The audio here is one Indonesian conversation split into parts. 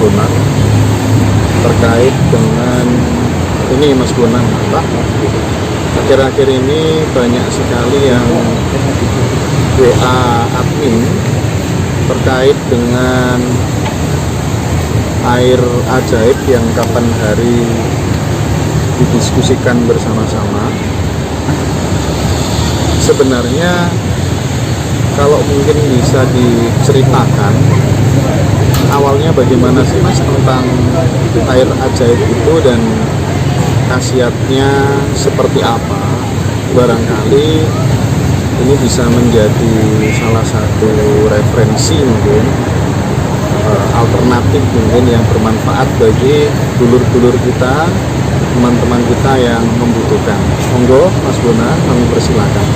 Bonang terkait dengan ini Mas Bonang, Pak. Akhir-akhir ini banyak sekali yang WA admin terkait dengan air ajaib yang kapan hari didiskusikan bersama-sama. Sebenarnya kalau mungkin bisa diceritakan awalnya bagaimana sih Mas tentang air ajaib itu dan khasiatnya seperti apa. Barangkali ini bisa menjadi salah satu referensi mungkin alternatif mungkin yang bermanfaat bagi dulur-dulur kita, teman-teman kita yang membutuhkan. Monggo Mas Bona, kami persilakan.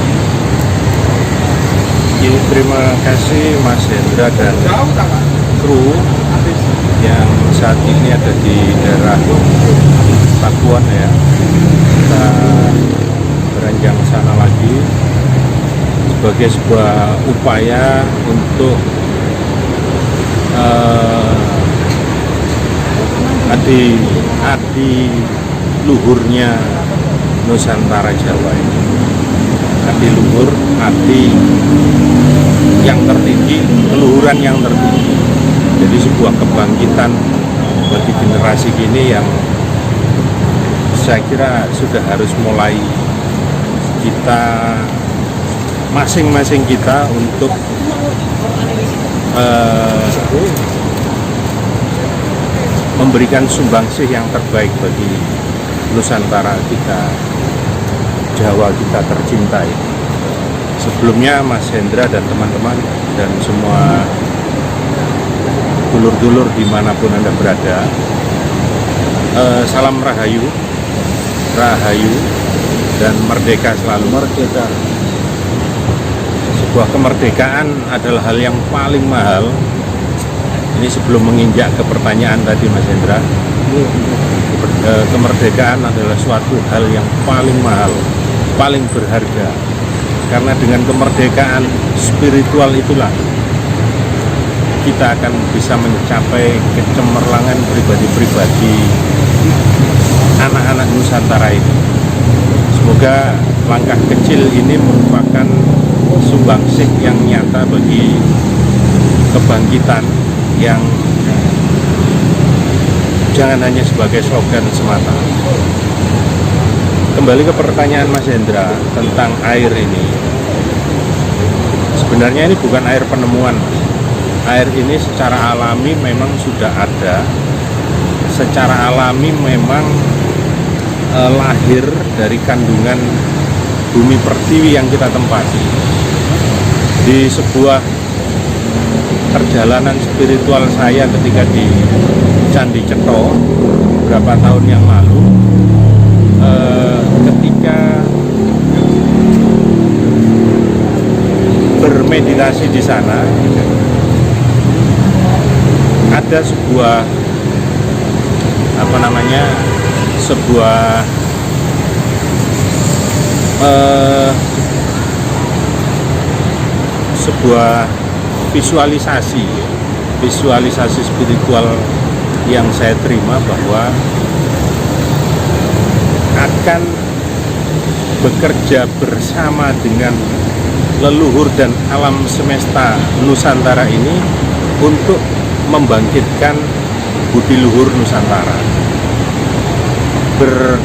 Terima kasih Mas Hendra dan kru yang saat ini ada di daerah Pakuan ya. Kita beranjang sana lagi sebagai sebuah upaya untuk adi luhurnya Nusantara Jawa ini. Adi luhur, adi yang tertinggi, keluhuran yang tertinggi. Jadi sebuah kebangkitan bagi generasi kini yang saya kira sudah harus mulai kita masing-masing kita untuk memberikan sumbangsih yang terbaik bagi Nusantara kita, Jawa kita tercinta ini. Sebelumnya Mas Hendra dan teman-teman dan semua dulur-dulur dimanapun Anda berada, salam Rahayu, Rahayu dan merdeka selalu. Merdeka. Sebuah kemerdekaan adalah hal yang paling mahal. Ini sebelum menginjak ke pertanyaan tadi Mas Hendra, kemerdekaan adalah suatu hal yang paling mahal, paling berharga. Karena dengan kemerdekaan spiritual itulah kita akan bisa mencapai kecemerlangan pribadi-pribadi anak-anak Nusantara ini. Semoga langkah kecil ini merupakan sumbangsih yang nyata bagi kebangkitan yang jangan hanya sebagai slogan semata. Kembali ke pertanyaan Mas Hendra tentang air ini. Sebenarnya ini bukan air penemuan. Air ini secara alami memang sudah ada. Secara alami memang lahir dari kandungan bumi pertiwi yang kita tempati. Di sebuah perjalanan spiritual saya ketika di Candi Cetho beberapa tahun yang lalu, ketika bermeditasi di sana, ada sebuah sebuah visualisasi spiritual yang saya terima bahwa akan bekerja bersama dengan leluhur dan alam semesta Nusantara ini untuk membangkitkan budi luhur Nusantara.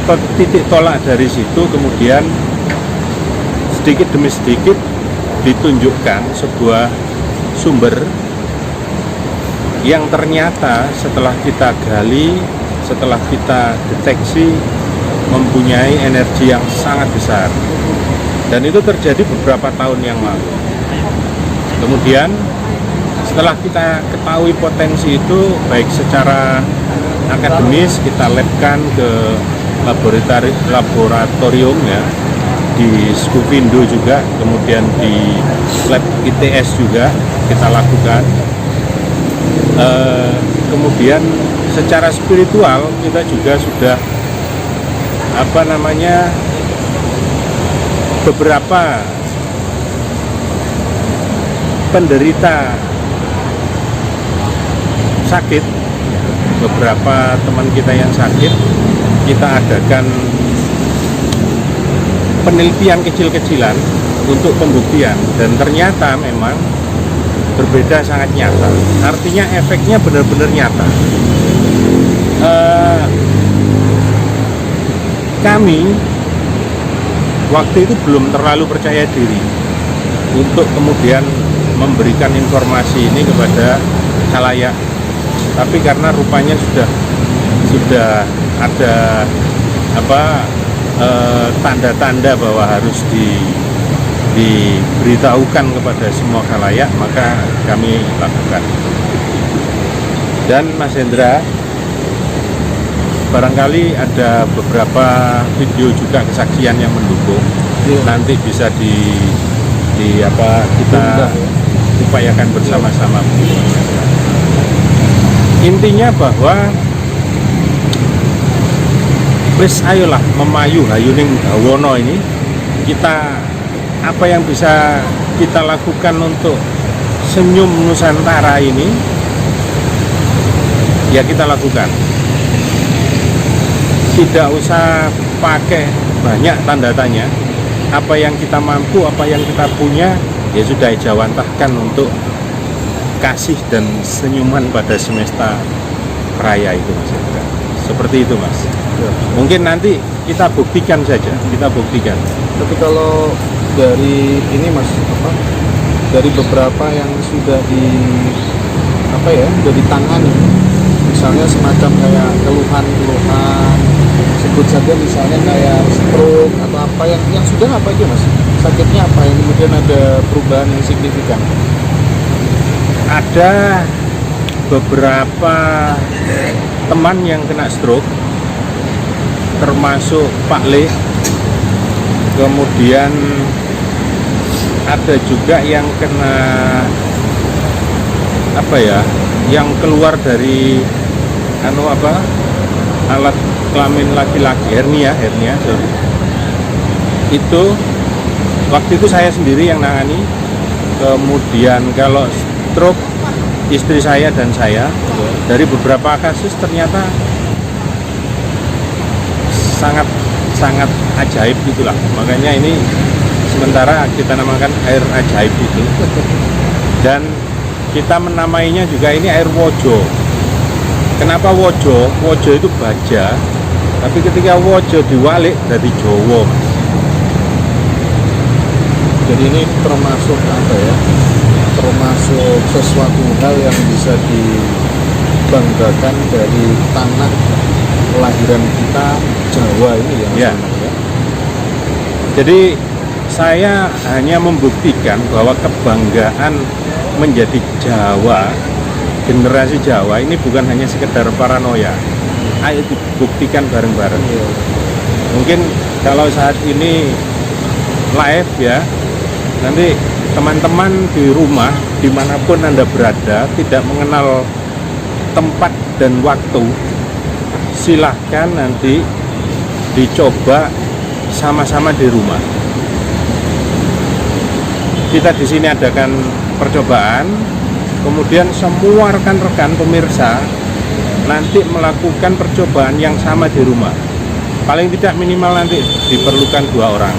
Bertitik tolak dari situ, kemudian sedikit demi sedikit ditunjukkan sebuah sumber yang ternyata setelah kita gali, setelah kita deteksi, mempunyai energi yang sangat besar. Dan itu terjadi beberapa tahun yang lalu. Kemudian setelah kita ketahui potensi itu, baik secara akademis kita labkan ke laboratorium ya, di Skupindo juga, kemudian di lab ITS juga kita lakukan. Kemudian secara spiritual kita juga sudah beberapa penderita sakit beberapa teman kita yang sakit, kita adakan penelitian kecil-kecilan untuk pembuktian, dan ternyata memang berbeda, sangat nyata. Artinya efeknya benar-benar nyata. Kami waktu itu belum terlalu percaya diri untuk kemudian memberikan informasi ini kepada khalayak, tapi karena rupanya sudah ada tanda-tanda bahwa harus diberitahukan kepada semua khalayak, maka kami lakukan. Dan Mas Hendra, barangkali ada beberapa video juga kesaksian yang mendukung. Nanti bisa kita upayakan bersama-sama. Intinya bahwa wis ayolah memayu hayuning dawono ini, kita apa yang bisa kita lakukan untuk senyum Nusantara ini ya kita lakukan. Tidak usah pakai banyak tanda tanya. Apa yang kita mampu, apa yang kita punya, ya sudah jawantahkan untuk kasih dan senyuman pada semesta raya itu, Mas. Seperti itu, Mas. Ya. Mungkin nanti kita buktikan saja, kita buktikan. Tapi kalau dari ini, Mas, dari beberapa yang sudah sudah ditangani, misalnya semacam kayak keluhan, sebut saja misalnya kayak stroke atau apa yang sudah apa aja, Mas? Sakitnya apa yang kemudian ada perubahan yang signifikan? Ada beberapa teman yang kena stroke, termasuk Pak Le. Kemudian ada juga yang kena yang keluar dari alat kelamin laki-laki, hernia, sorry. Itu waktu itu saya sendiri yang nangani. Kemudian kalau stroke, istri saya dan saya. Dari beberapa kasus ternyata sangat ajaib itulah. Makanya ini sementara kita namakan air ajaib itu. Dan kita menamainya juga ini air wojo. Kenapa wojo? Wojo itu baja, tapi ketika wojo diwalik dari Jawa, Mas. Jadi ini termasuk termasuk sesuatu hal yang bisa dibanggakan dari tanah kelahiran kita, Jawa ini ya. Jadi saya hanya membuktikan bahwa kebanggaan menjadi Jawa, generasi Jawa ini bukan hanya sekedar paranoia. Ayo dibuktikan bareng-bareng. Mungkin kalau saat ini live ya, nanti teman-teman di rumah dimanapun Anda berada, tidak mengenal tempat dan waktu, silahkan nanti dicoba sama-sama di rumah. Kita di sini adakan percobaan, kemudian semua rekan-rekan pemirsa nanti melakukan percobaan yang sama di rumah. Paling tidak minimal nanti diperlukan 2 orang,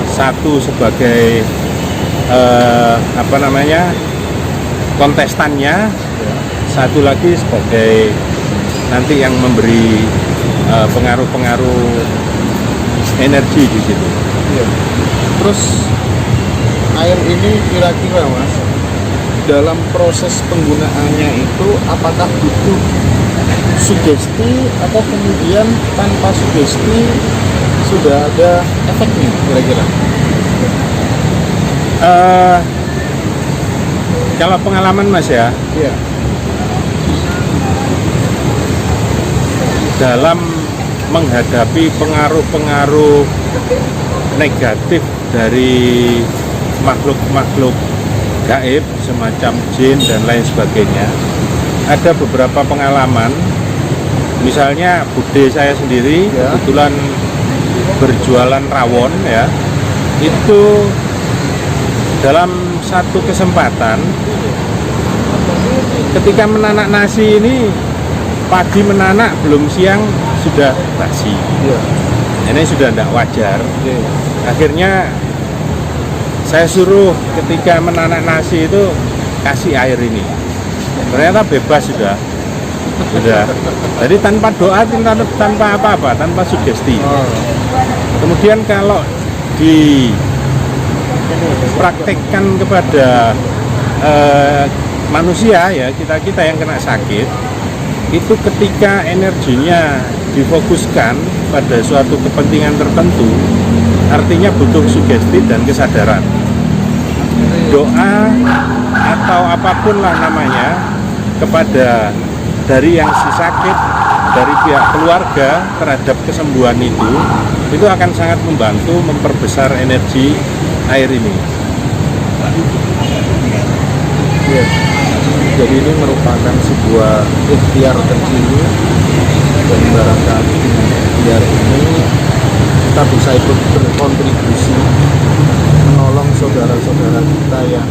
satu sebagai kontestannya, satu lagi sebagai nanti yang memberi pengaruh-pengaruh energi di situ. Terus air ini kira-kira, Mas, dalam proses penggunaannya itu apakah butuh sugesti atau kemudian tanpa sugesti sudah ada efeknya kira-kira? Kalau pengalaman Mas ya, dalam menghadapi pengaruh-pengaruh negatif dari makhluk-makhluk gaib semacam jin dan lain sebagainya, ada beberapa pengalaman. Misalnya bude saya sendiri kebetulan berjualan rawon ya, itu dalam satu kesempatan ketika menanak nasi ini pagi menanak belum siang sudah basi. Iya. Ini sudah tidak wajar. Oke. Akhirnya saya suruh ketika menanak nasi itu kasih air ini. Ternyata bebas sudah. Jadi tanpa doa, tanpa apa-apa, tanpa sugesti. Oh. Kemudian kalau dipraktekkan kepada manusia ya, kita yang kena sakit, itu ketika energinya difokuskan pada suatu kepentingan tertentu, artinya butuh sugesti dan kesadaran. Doa atau apapun lah namanya kepada dari yang si sakit, dari pihak keluarga terhadap kesembuhan itu akan sangat membantu memperbesar energi air ini. Iya. Jadi ini merupakan sebuah ikhtiar kecil dan barangkali dengan ikhtiar ini kita bisa ikut berkontribusi menolong saudara-saudara kita yang